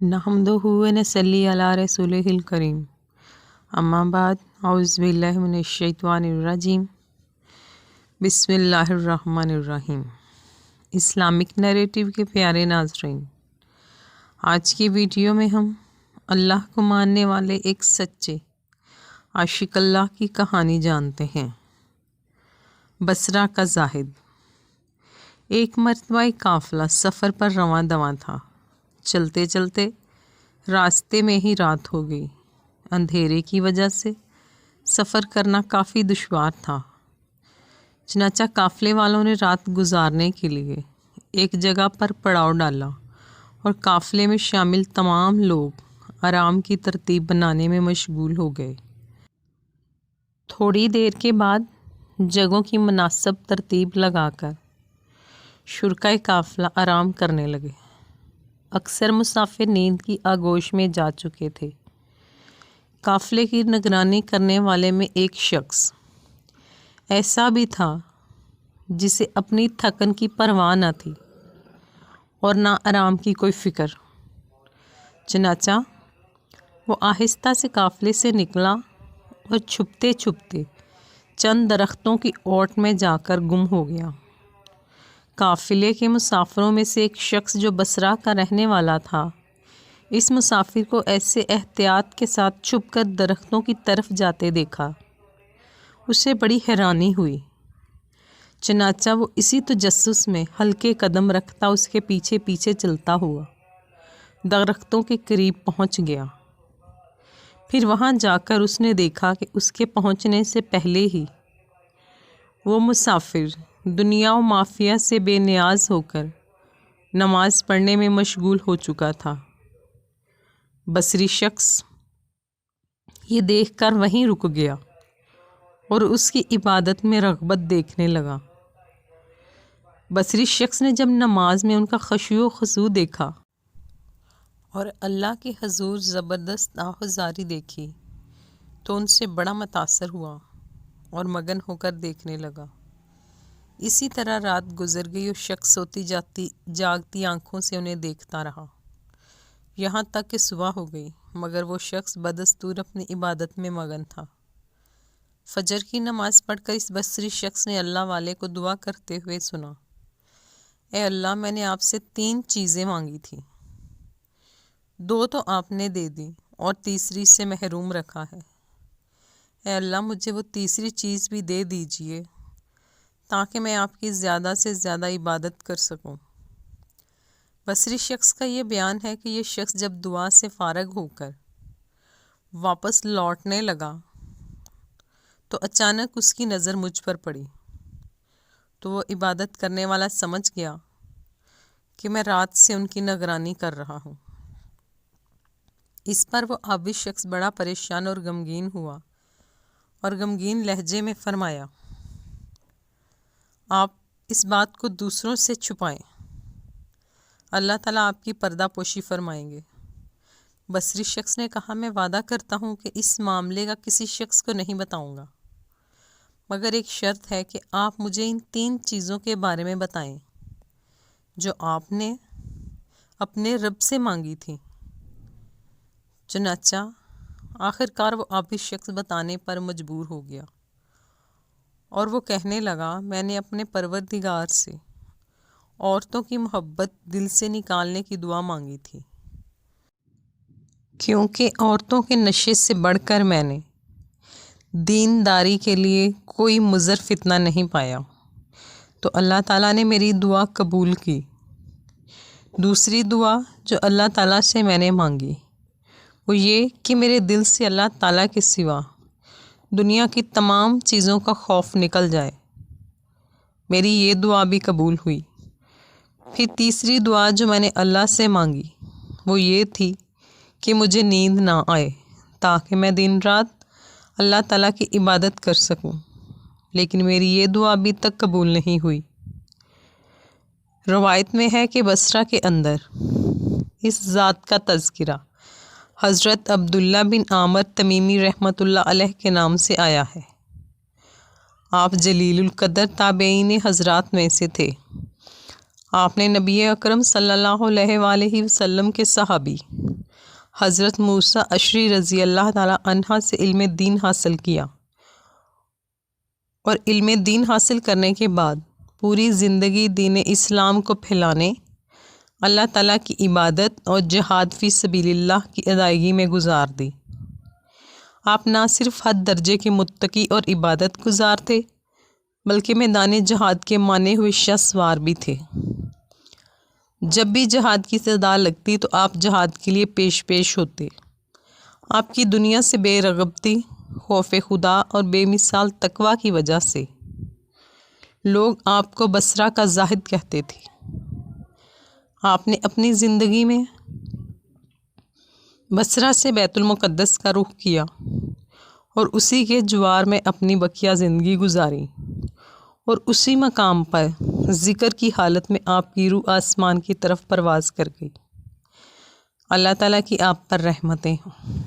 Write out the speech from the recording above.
नहमदुहु व नसल्ली अला रसूलिहिल करीम। अम्मा बाद औज़ु बिल्लाहि मिनश्शैतानिर्रजीम। बिस्मिल्लाहिर्रहमानिर्रहीम। इस्लामिक नैरेटिव के प्यारे नाज़रीन, आज की वीडियो में हम अल्लाह को मानने वाले एक सच्चे आशिक अल्लाह की कहानी जानते हैं। बसरा का जाहिद। एक मरतबा एक काफ़िला सफ़र पर रवां दवां था। चलते चलते रास्ते में ही रात हो गई। अंधेरे की वजह से सफ़र करना काफ़ी दुश्वार था। चनाचा काफ़िले वालों ने रात गुजारने के लिए एक जगह पर पड़ाव डाला और काफ़िले में शामिल तमाम लोग आराम की तरतीब बनाने में मशगूल हो गए। थोड़ी देर के बाद जगहों की मुनासिब तरतीब लगाकर शुरकाए काफ़िला आराम करने लगे। अक्सर मुसाफिर नींद की आगोश में जा चुके थे। काफ़िले की निगरानी करने वाले में एक शख्स ऐसा भी था जिसे अपनी थकन की परवाह न थी और ना आराम की कोई फ़िक्र। चनाचा वो आहिस्ता से काफ़िले से निकला और छुपते छुपते चंद दरख्तों की ओट में जाकर गुम हो गया। काफ़िले के मुसाफिरों में से एक शख्स जो बसरा का रहने वाला था, इस मुसाफिर को ऐसे एहतियात के साथ छुपकर दरख्तों की तरफ जाते देखा। उसे बड़ी हैरानी हुई। चनाचा वो इसी तजस्सुस में हल्के कदम रखता उसके पीछे पीछे चलता हुआ दरख्तों के करीब पहुंच गया। फिर वहां जाकर उसने देखा कि उसके पहुंचने से पहले ही वो मुसाफिर दुनिया और माफिया से बेनियाज होकर नमाज पढ़ने में मशगूल हो चुका था। बसरी शख्स ये देखकर वहीं रुक गया और उसकी इबादत में रग़बत देखने लगा। बसरी शख्स ने जब नमाज में उनका ख़ुशू ख़ुज़ू देखा और अल्लाह के हजूर ज़बरदस्त आहुज़ारी देखी तो उनसे बड़ा मुतासर हुआ और मगन होकर देखने लगा। इसी तरह रात गुजर गई और शख्स सोती जागती आंखों से उन्हें देखता रहा, यहाँ तक कि सुबह हो गई, मगर वो शख्स बदस्तूर अपनी इबादत में मगन था। फजर की नमाज़ पढ़कर इस बसरी शख्स ने अल्लाह वाले को दुआ करते हुए सुना, ए अल्लाह, मैंने आपसे 3 चीज़ें मांगी थी, 2 तो आपने दे दी और तीसरी से महरूम रखा है। ए अल्लाह, मुझे वो तीसरी चीज़ भी दे दीजिए ताकि मैं आपकी ज़्यादा से ज़्यादा इबादत कर सकूं। बसरी शख्स का ये बयान है कि ये शख्स जब दुआ से फ़ारग होकर वापस लौटने लगा तो अचानक उसकी नज़र मुझ पर पड़ी। तो वो इबादत करने वाला समझ गया कि मैं रात से उनकी निगरानी कर रहा हूँ। इस पर वो आबिद शख्स बड़ा परेशान और गमगीन हुआ और गमगीन लहजे में फरमाया, आप इस बात को दूसरों से छुपाएं, अल्लाह ताला आपकी पर्दा पोशी फरमाएंगे। बसरी शख्स ने कहा, मैं वादा करता हूँ कि इस मामले का किसी शख्स को नहीं बताऊँगा, मगर एक शर्त है कि आप मुझे इन 3 चीज़ों के बारे में बताएं जो आपने अपने रब से मांगी थी। चनाचा आखिरकार वो आबिद शख्स बताने पर मजबूर हो गया और वो कहने लगा, मैंने अपने परवरदिगार से औरतों की मोहब्बत दिल से निकालने की दुआ मांगी थी, क्योंकि औरतों के नशे से बढ़कर मैंने दीनदारी के लिए कोई मुज़र फितना नहीं पाया, तो अल्लाह ताला ने मेरी दुआ कबूल की। दूसरी दुआ जो अल्लाह ताला से मैंने मांगी वो ये कि मेरे दिल से अल्लाह ताला के सिवा दुनिया की तमाम चीज़ों का खौफ निकल जाए। मेरी ये दुआ भी कबूल हुई। फिर तीसरी दुआ जो मैंने अल्लाह से मांगी वो ये थी कि मुझे नींद ना आए ताकि मैं दिन रात अल्लाह ताला की इबादत कर सकूं, लेकिन मेरी ये दुआ अभी तक कबूल नहीं हुई। रवायत में है कि बसरा के अंदर इस ज़ात का तज़किरा हज़रत अब्दुल्ला बिन आमर तमीमी रहमतुल्लाह अलैह के नाम से आया है। आप जलीलुल क़दर ताबेईन हज़रात में से थे। آپ نے نبی اکرم صلی اللہ علیہ وآلہ وسلم کے صحابی حضرت موسیٰ اشعری رضی اللہ تعالی عنہ سے علم دین حاصل کیا اور علم دین حاصل کرنے کے بعد پوری زندگی دین اسلام کو پھیلانے، اللہ تعالیٰ کی عبادت اور جہاد فی سبیل اللہ کی ادائیگی میں گزار دی۔ آپ نہ صرف حد درجے کے متقی اور عبادت گزار تھے بلکہ میدان جہاد کے مانے ہوئے شہسوار بھی تھے۔ جب بھی جہاد کی صدا لگتی تو آپ جہاد کے لیے پیش ہوتے۔ آپ کی دنیا سے بے رغبتی، خوف خدا اور بے مثال تقویٰ کی وجہ سے لوگ آپ کو بصرہ کا زاہد کہتے تھے۔ آپ نے اپنی زندگی میں بصرہ سے بیت المقدس کا رخ کیا اور اسی کے جوار میں اپنی بقیہ زندگی گزاری، اور اسی مقام پر ذکر کی حالت میں آپ کی روح آسمان کی طرف پرواز کر گئی۔ اللہ تعالیٰ کی آپ پر رحمتیں ہوں۔